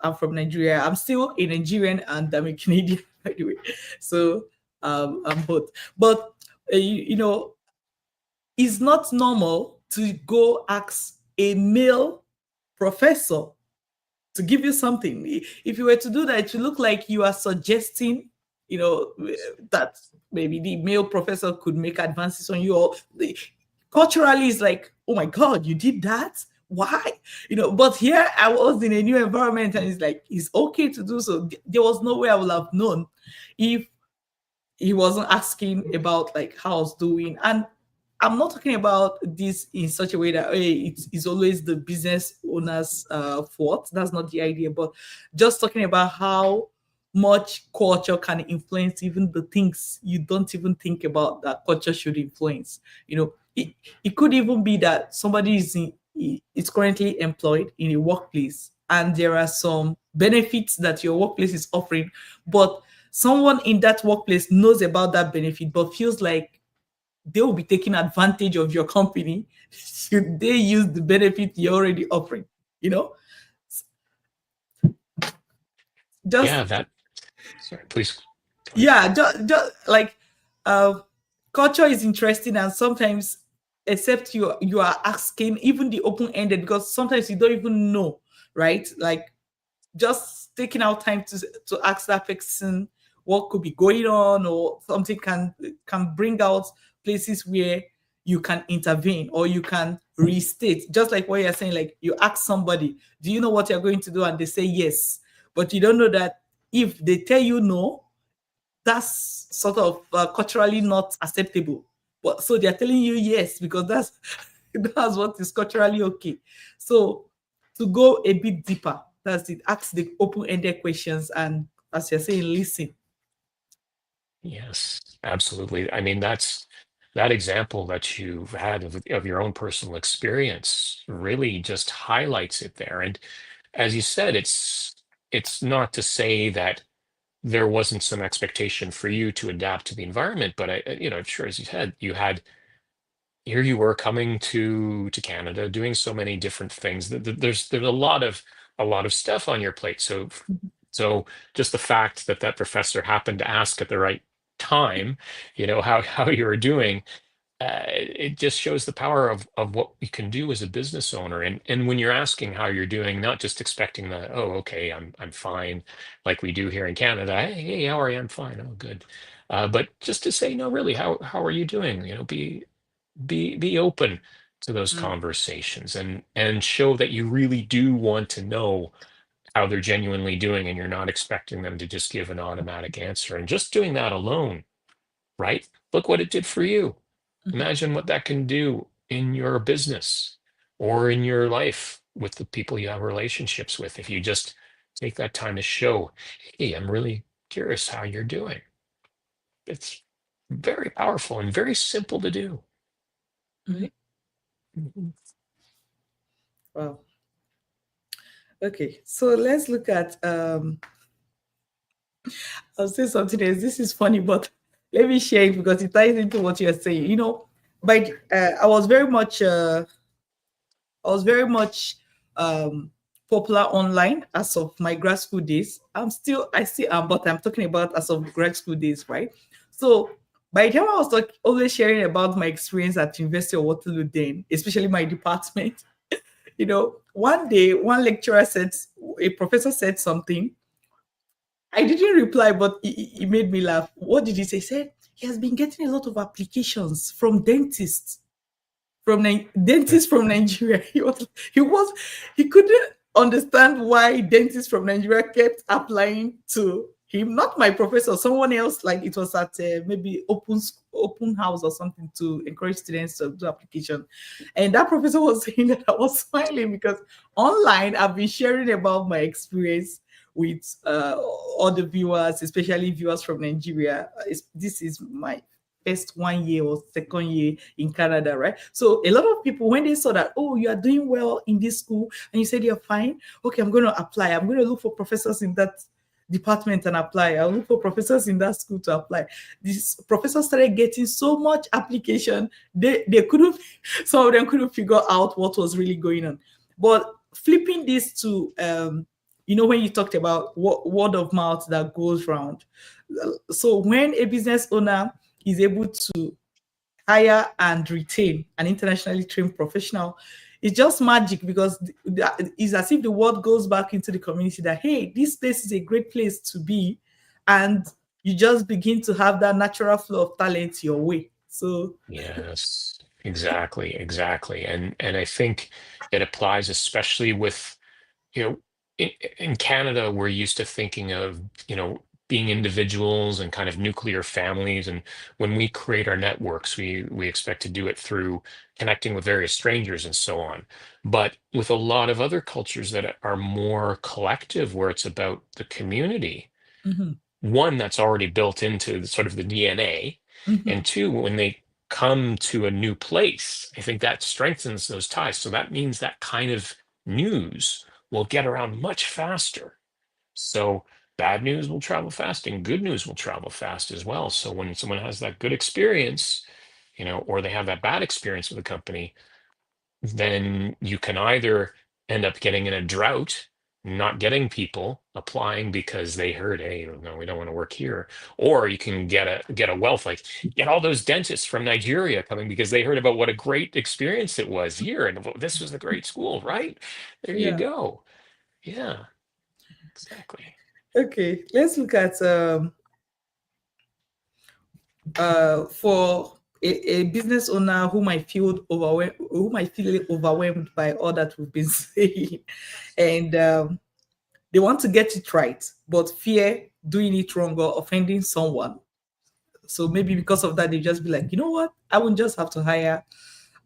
I'm from Nigeria. I'm still a Nigerian and I'm a Canadian, by the way. So I'm both. But it's not normal to go ask a male professor to give you something. If you were to do that, it would look like you are suggesting, that maybe the male professor could make advances on you. Or culturally, it's like, oh my God, you did that? Why? But here I was in a new environment, and it's like, it's okay to do so. There was no way I would have known if he wasn't asking about like how I was doing. And I'm not talking about this in such a way that, hey, it's always the business owner's fault. That's not the idea. But just talking about how much culture can influence even the things you don't even think about that culture should influence. It could even be that somebody is is currently employed in a workplace and there are some benefits that your workplace is offering, but someone in that workplace knows about that benefit but feels like they will be taking advantage of your company, should they use the benefit you're already offering? You know, Yeah, just that, sorry, please go ahead. yeah, just like uh, culture is interesting, and sometimes, except you are asking even the open ended, because sometimes you don't even know, right? Like just taking out time to ask that person what could be going on or something can bring out places where you can intervene or you can restate, just like what you're saying. Like you ask somebody, do you know what you're going to do, and they say yes, but you don't know that if they tell you no, that's sort of culturally not acceptable, but so they're telling you yes because that's that's what is culturally okay. So to go a bit deeper, that's it, ask the open-ended questions, and as you're saying, listen. Yes, absolutely. I mean, that example that you've had of your own personal experience really just highlights it there. And as you said, it's not to say that there wasn't some expectation for you to adapt to the environment, but sure, as you said, here you were coming to Canada, doing so many different things. There's a lot of stuff on your plate. So just the fact that that professor happened to ask at the right time, how you were doing, it just shows the power of what you can do as a business owner. And when you're asking how you're doing, not just expecting the, oh, okay, I'm fine, like we do here in Canada. Hey, how are you? I'm fine. Oh, good. But just to say, no, really, how are you doing? Be open to those Mm, conversations and show that you really do want to know how they're genuinely doing, and you're not expecting them to just give an automatic answer. And just doing that alone, right? Look what it did for you. mhm, Imagine what that can do in your business or in your life with the people you have relationships with if you just take that time to show, hey, I'm really curious how you're doing. It's very powerful and very simple to do. mhm. Right? Mhm. Wow. Okay, so let's look at I'll say something else. This is funny, but let me share it because it ties into what you're saying. But I was very much popular online as of my grad school days. I still am, but I'm talking about as of grad school days, right? So by the time I was always sharing about my experience at University of Waterloo, then especially my department, one day a professor said something. I didn't reply, but he made me laugh. What did he say? He said he has been getting a lot of applications from dentists dentists from Nigeria. He couldn't understand why dentists from Nigeria kept applying to him, not my professor, someone else. Like it was at maybe open house or something to encourage students to do application. And that professor was saying that I was smiling because online I've been sharing about my experience with all the viewers, especially viewers from Nigeria. This is my first 1 year or second year in Canada, right? So a lot of people, when they saw that, oh, you are doing well in this school, and you said you're fine, okay, I'm going to apply. I'm going to look for professors in that department and apply. I'll look for professors in that school to apply. These professors started getting so much application, they couldn't, some of them couldn't figure out what was really going on. But flipping this to when you talked about word of mouth that goes round. So when a business owner is able to hire and retain an internationally trained professional, it's just magic because it's as if the word goes back into the community that, hey, this place is a great place to be. And you just begin to have that natural flow of talent your way. So, Yes, exactly. And I think it applies especially with, you know, in Canada, we're used to thinking of, being individuals and kind of nuclear families. And when we create our networks, we expect to do it through connecting with various strangers and so on. But with a lot of other cultures that are more collective, where it's about the community, mhm, one, that's already built into sort of the DNA, mhm, and two, when they come to a new place, I think that strengthens those ties. So that means that kind of news will get around much faster. So bad news will travel fast and good news will travel fast as well. So when someone has that good experience, or they have that bad experience with a company, then you can either end up getting in a drought, not getting people applying because they heard, hey, no, we don't want to work here, or you can get a wealth, like get all those dentists from Nigeria coming because they heard about what a great experience it was here, and this was a great school, right? There you Yeah. go. Yeah, exactly. Okay. Let's look at for a business owner who might feel overwhelmed by all that we've been saying, and they want to get it right, but fear doing it wrong or offending someone. So maybe because of that, they just be like, you know what? I would just have to hire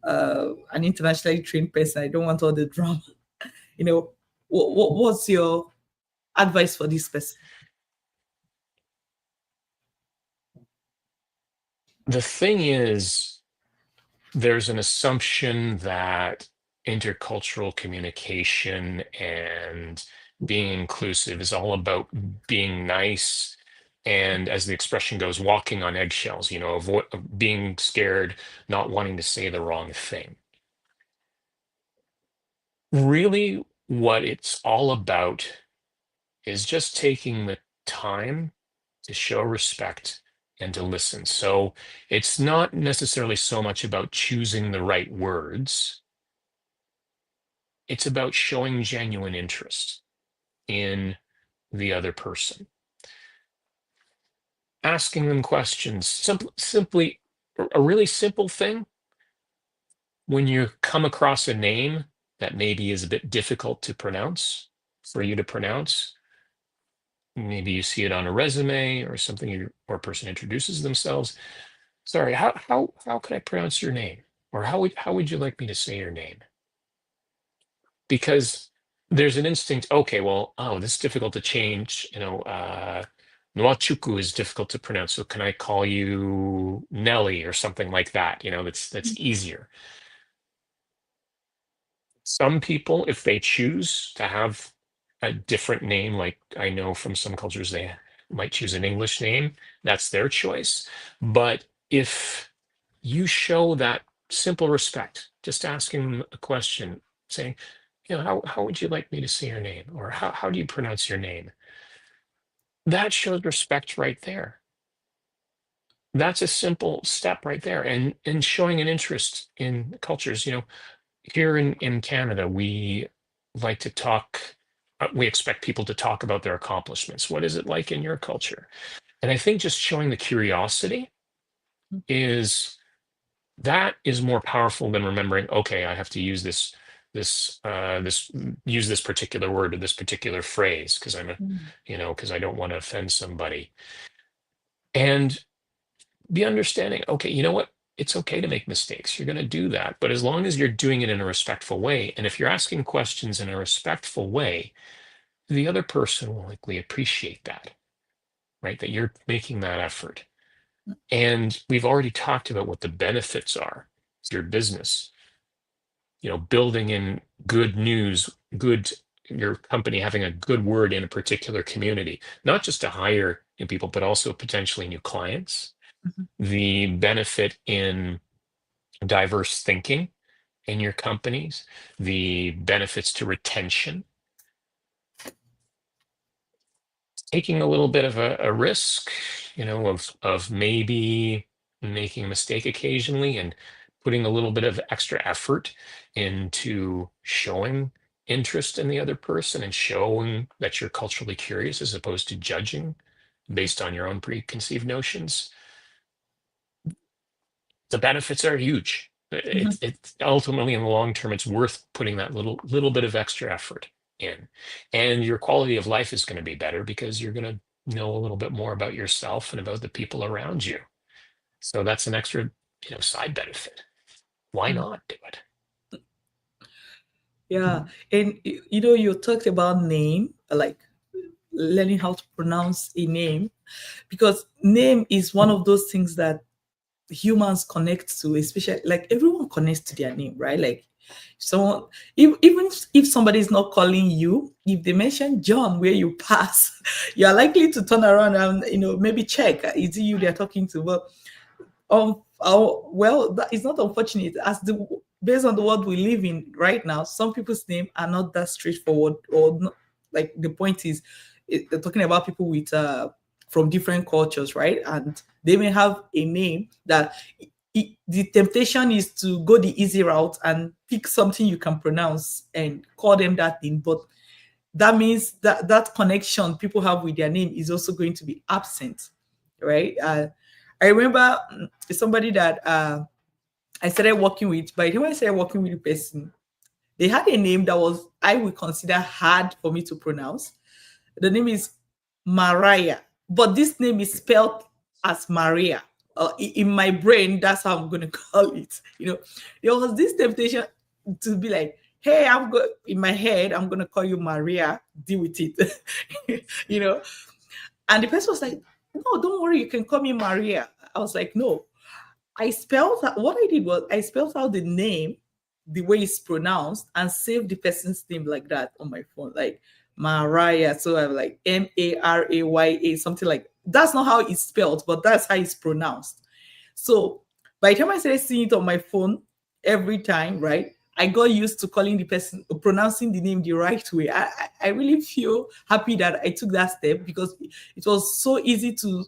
an internationally trained person. I don't want all the drama. What's your advice for this person? The thing is, there's an assumption that intercultural communication and being inclusive is all about being nice and, as the expression goes, walking on eggshells, being scared, not wanting to say the wrong thing. Really, what it's all about is just taking the time to show respect and to listen. So it's not necessarily so much about choosing the right words, it's about showing genuine interest in the other person, asking them questions. Simply, a really simple thing, when you come across a name that maybe is a bit difficult to pronounce, for you to pronounce, maybe you see it on a resume or something, or a person introduces themselves. Sorry, how could I pronounce your name? Or how would you like me to say your name? Because there's an instinct, okay, well, oh, this is difficult to change, Nwachuku is difficult to pronounce, so can I call you Nelly or something like that? That's easier. Some people, if they choose to have a different name, like I know from some cultures they might choose an English name, that's their choice. But if you show that simple respect, just asking them a question, saying, how would you like me to say your name? Or how do you pronounce your name? That shows respect right there. That's a simple step right there. And showing an interest in cultures, here in Canada, we like to talk, we expect people to talk about their accomplishments. What is it like in your culture? And I think just showing the curiosity is that is more powerful than remembering, okay, I have to use this particular word or this particular phrase because because I don't want to offend somebody. And be understanding, okay, you know what? It's okay to make mistakes. You're going to do that. But as long as you're doing it in a respectful way, and if you're asking questions in a respectful way, the other person will likely appreciate that, right? That you're making that effort. And we've already talked about what the benefits are to your business. Building in good news, your company having a good word in a particular community, not just to hire new people, but also potentially new clients. Mhm. The benefit in diverse thinking in your companies, the benefits to retention, taking a little bit of a risk, of maybe making a mistake occasionally and putting a little bit of extra effort into showing interest in the other person and showing that you're culturally curious as opposed to judging based on your own preconceived notions. The benefits are huge. Mhm. It's ultimately, in the long term, it's worth putting that little bit of extra effort in, and your quality of life is going to be better because you're going to know a little bit more about yourself and about the people around you. So that's an extra, side benefit. Why Mm. not do it? Yeah. And you talked about name, like learning how to pronounce a name, because name is one of those things that humans connect to, especially like everyone connects to their name, right? Like someone, even if somebody is not calling you, if they mention John where you pass, you are likely to turn around and maybe check, is it you they're talking to? But well, that is not unfortunate. As the based on the world we live in right now, some people's name are not that straightforward, or not, like the point is, they're talking about people with from different cultures, right? And they may have a name that the temptation is to go the easy route and pick something you can pronounce and call them that thing, but that means that that connection people have with their name is also going to be absent, right? I remember somebody that I started working with. By the time I started working with the person, they had a name that was, I would consider, hard for me to pronounce. The name is Mariah, but this name is spelled as Maria. In my brain, that's how I'm going to call it. There was this temptation to be like, hey, in my head, I'm going to call you Maria, deal with it. you know, and the person was like, no, don't worry, you can call me Maria. I was like, no, what I did was I spelled out the name the way it's pronounced and saved the person's name like that on my phone, like Mariah. So I'm like Maraya, something like that's not how it's spelled, but that's how it's pronounced. So by the time I started seeing it on my phone every time, right, I got used to calling the person, pronouncing the name the right way. I really feel happy that I took that step, because it was so easy to,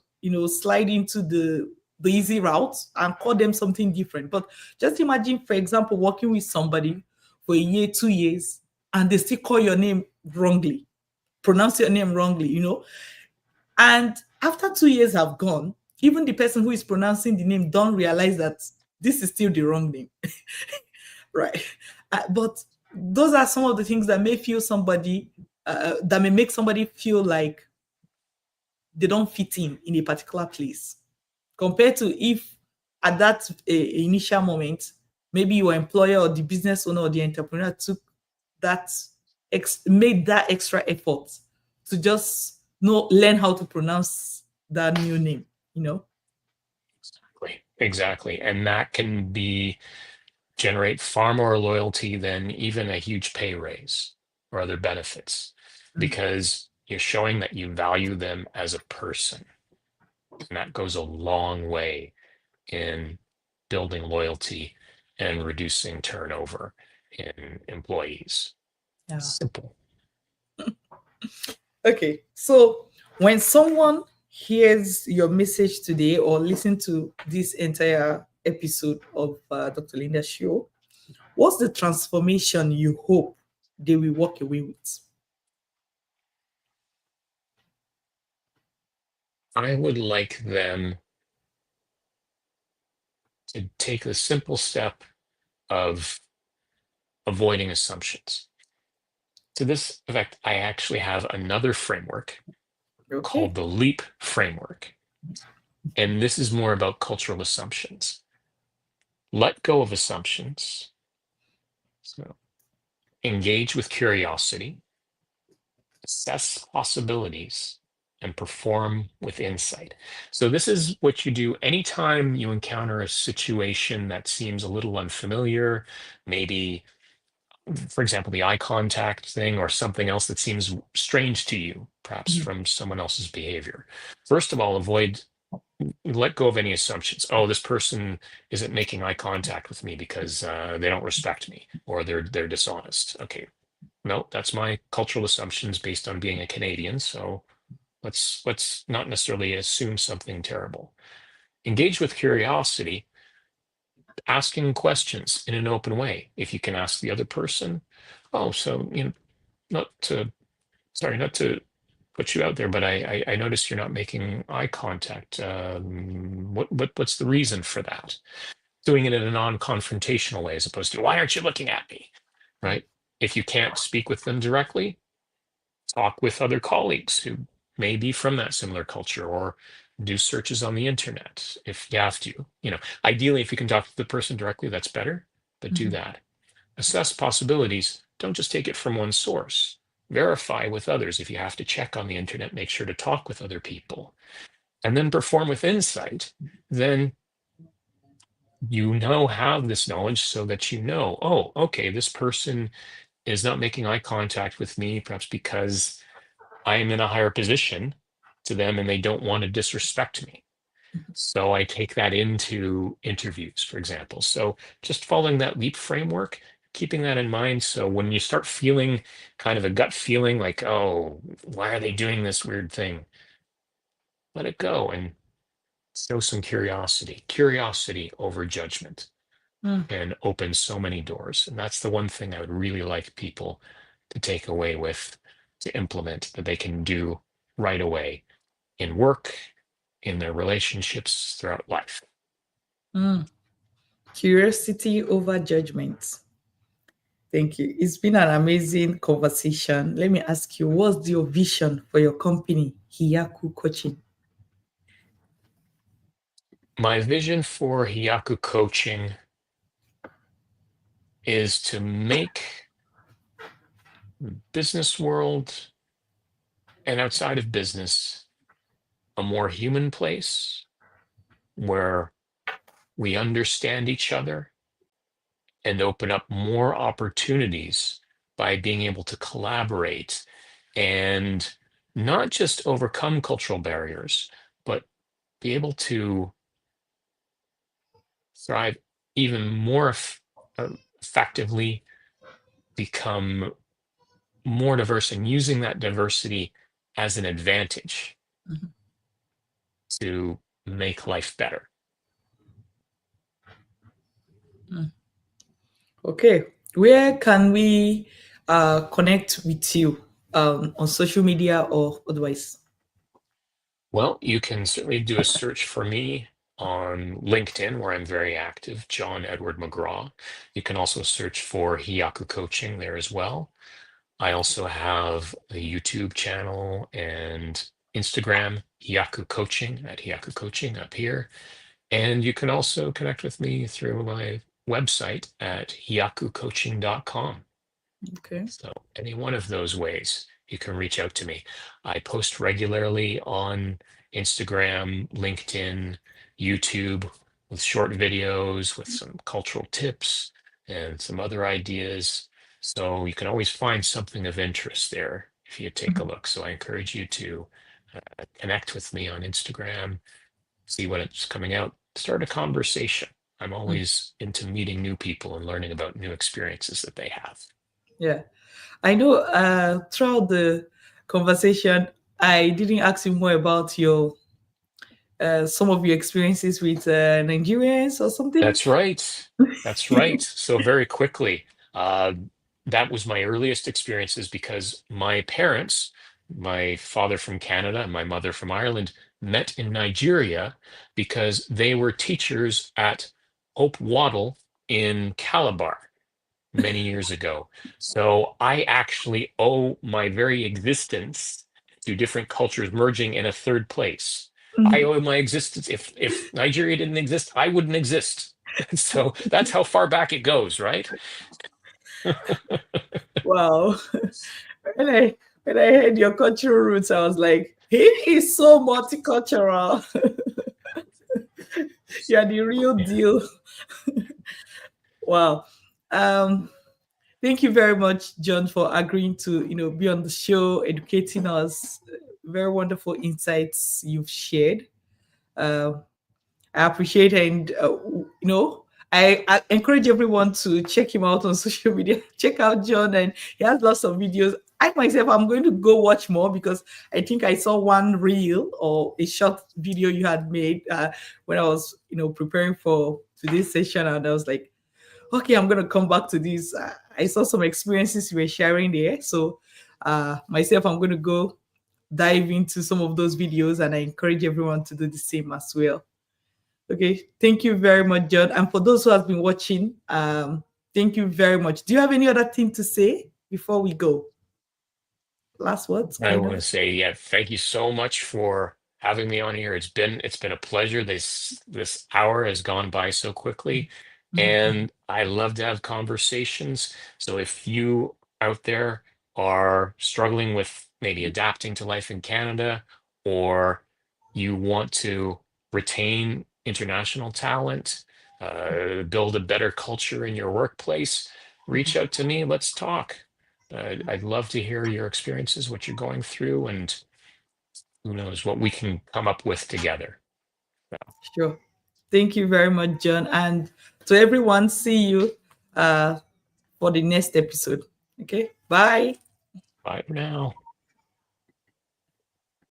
slide into the easy route and call them something different. But just imagine, for example, working with somebody for a year, 2 years, and they still call your name wrongly, pronounce your name wrongly. And after 2 years have gone, even the person who is pronouncing the name don't realize that this is still the wrong name. Right. But those are some of the things that may make somebody feel like they don't fit in a particular place, compared to if at that initial moment, maybe your employer or the business owner or the entrepreneur took that, made that extra effort to just learn how to pronounce that new name. Exactly. And that can generate far more loyalty than even a huge pay raise or other benefits, because you're showing that you value them as a person. And that goes a long way in building loyalty and reducing turnover in employees. Yeah. Simple. Okay, so when someone hears your message today or listen to this entire episode of Dr. Linda's show, what's the transformation you hope they will walk away with? I would like them to take the simple step of avoiding assumptions. To this effect, I actually have another framework called Okay. the LEAP framework. And this is more about cultural assumptions. Let go of assumptions. So engage with curiosity, assess possibilities, and perform with insight. So this is what you do anytime you encounter a situation that seems a little unfamiliar, maybe, for example, the eye contact thing or something else that seems strange to you, perhaps Mhm. from someone else's behavior. First of all, let go of any assumptions. Oh, this person isn't making eye contact with me because they don't respect me or they're dishonest. Okay, no, that's my cultural assumptions based on being a Canadian. So let's not necessarily assume something terrible. Engage with curiosity, asking questions in an open way. If you can ask the other person, oh, so not to sorry, not to put you out there, but I noticed you're not making eye contact. What's the reason for that? Doing it in a non-confrontational way, as opposed to why aren't you looking at me? Right? If you can't speak with them directly, talk with other colleagues who may be from that similar culture, or do searches on the internet if you have to. Ideally, if you can talk to the person directly, that's better, but do Mhm. that. Assess possibilities. Don't just take it from one source. Verify with others. If you have to check on the internet, make sure to talk with other people. And then perform with insight. Then you now have this knowledge so that you know, oh, okay, this person is not making eye contact with me, perhaps because I am in a higher position to them and they don't want to disrespect me. So I take that into interviews, for example. So just following that LEAP framework, keeping that in mind. So when you start feeling kind of a gut feeling like, oh, why are they doing this weird thing? Let it go and show some curiosity. Curiosity over judgment Mm, can open so many doors. And that's the one thing I would really like people to take away with, to implement, that they can do right away in work, in their relationships throughout life. mm. Curiosity over judgment. Thank you. It's been an amazing conversation. Let me ask you, what's your vision for your company, Hiyaku Coaching? My vision for Hiyaku Coaching is to make business world and outside of business a more human place where we understand each other and open up more opportunities by being able to collaborate and not just overcome cultural barriers, but be able to thrive even more effectively, become more diverse, and using that diversity as an advantage Mhm. to make life better. Mm. Okay. Where can we connect with you on social media or otherwise? Well, you can certainly do a search for me on LinkedIn, where I'm very active, John Edward McGraw. You can also search for Hiyaku Coaching there as well. I also have a YouTube channel and Instagram, Hiyaku Coaching, at Hiyaku Coaching up here. And you can also connect with me through my website at hiyakucoaching.com. Okay. So, any one of those ways you can reach out to me. I post regularly on Instagram, LinkedIn, YouTube with short videos, with some cultural tips and some other ideas. So, you can always find something of interest there if you take a Mhm. look. So, I encourage you to connect with me on Instagram, see what it's coming out, start a conversation. I'm Mm. always into meeting new people and learning about new experiences that they have. Yeah. I know throughout the conversation, I didn't ask you more about your some of your experiences with Nigerians or something. That's right. That's right. So very quickly, uh, that was my earliest experiences because my parents, my father from Canada and my mother from Ireland, met in Nigeria because they were teachers at Hope Waddle in Calabar many years ago. So I actually owe my very existence to different cultures merging in a third place. I Mhm. owe my existence. If Nigeria didn't exist, I wouldn't exist. So that's how far back it goes, right? Wow. when I when I heard your cultural roots, I was like, he is so multicultural. You're the real Yeah. deal. Wow. Um, thank you very much, John, for agreeing to be on the show, educating us. Very wonderful insights you've shared. Uh, I appreciate it, and I encourage everyone to check him out on social media. Check out John, and he has lots of videos. I myself, I'm going to go watch more because I think I saw one reel or a short video you had made when I was, preparing for today's session, and I was like, okay, I'm gonna come back to this. I saw some experiences you were sharing there, so myself, I'm gonna go dive into some of those videos, and I encourage everyone to do the same as well. Okay, thank you very much, John. And for those who have been watching, thank you very much. Do you have any other thing to say before we go? Last words, I kind want of. to say, yeah, thank you so much for having me on here. It's been a pleasure. This hour has gone by so quickly, Mhm. and I love to have conversations. So if you out there are struggling with maybe adapting to life in Canada, or you want to retain international talent, build a better culture in your workplace, reach out to me. Let's talk. I'd love to hear your experiences, what you're going through, and who knows what we can come up with together. So, Sure. Thank you very much, John. And to everyone, see you for the next episode. Okay. Bye. bye for now.